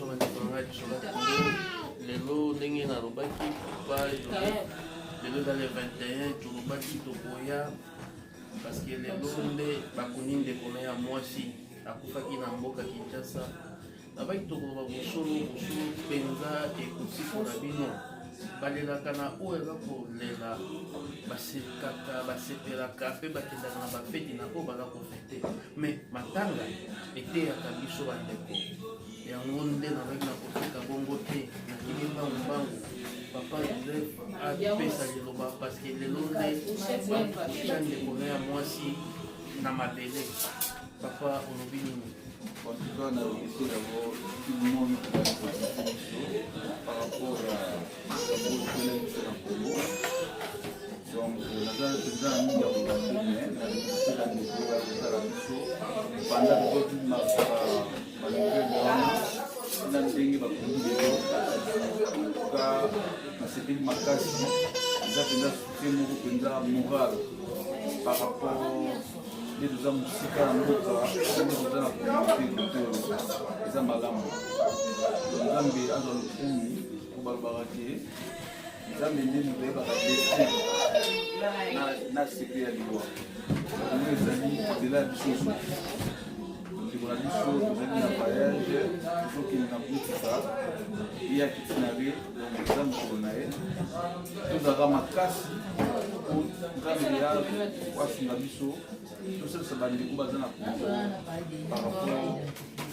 biso bandeko na biso lelo ndenge nalobaki papa lelo dans le 21 tolobaki tokoya parce que lelo nde bakoni ndeko na ya mwasi akufaki na mboka Kinshasa nabaki tokoloba bosolo mpenza ekosiko na bino balelaka na oyo eza kolela basekaka basepelaka mpe bakendaka na bafeti na oyo baza kofete mais matanga eteyaka biso bandeko yango nde nabaki na kofeka bongo te nakimi mbangu papa Joseph apesa liloba parce que lelo nde bakusha ndeko na ya mwasi na mabele papa olobi nini. En tout cas, on a aussi d'abord tout le monde qui a une par rapport à la politique de la Congo. Donc, la zone de la Ligue a regardé, la pendant que d'autres marchent par le cœur de la Ligue, va continuer. En tout cas, c'est une marquage, nous avons une morale par rapport et nous avons aussi fait un autre eza malamu nzambe aza lokumu kobalobaka te nzambe nde moyebaka destin na sekre ya liwa oyo ezali nzela ya biso ndeko na biso tozali na voyage tozokende na butuka ye akitinare donc eza mokolo na ye tozalaka makasi po nzambe ya kwasunga biso tosalisa bandeko baza na kongo par rapport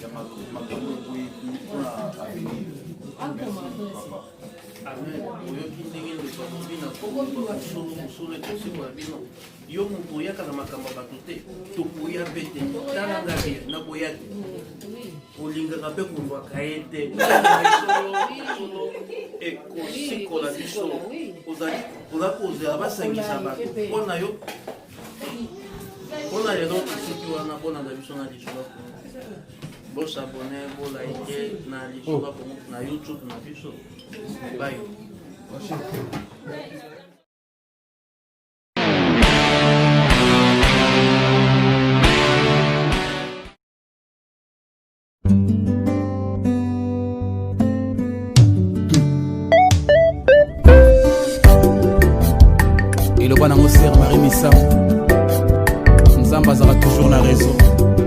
ya makambo ekoyeki mpona avenir. Amen. Oyoki ndenge ndeko alobi na kokoba mosolo ekosikola bino yo moto oyaka na makambo ya bato te tokoya mpe te talanga bien nakoya te olingaka mpe kozwaka ye te solo ekosikola biso oza kozela basangisa bato mpona yo mpona lelo tosiki wana mpona na biso na lisolo bosabone bolaike na lisolo na YouTube na biso bye. Et le bon amour Marie Missa Nzamba azaka toujours na raison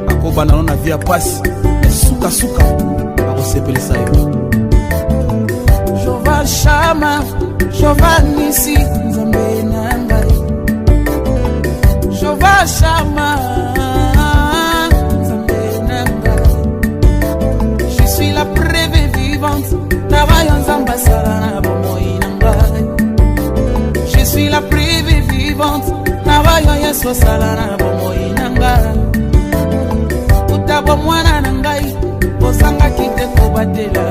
akobana na vie ya pasi suka suka akosepelisa yo Jova Shama Jova Nisi Nzambe na ngai Jova Shama Nzambe na ngai Je suis la preuve vivante Navayo Nzamba sala na bomoi na ngai Je suis la preuve vivante Navayo Yesu sala na bomoi na ngai Utabo mwana na ngai Osanga kite kobatela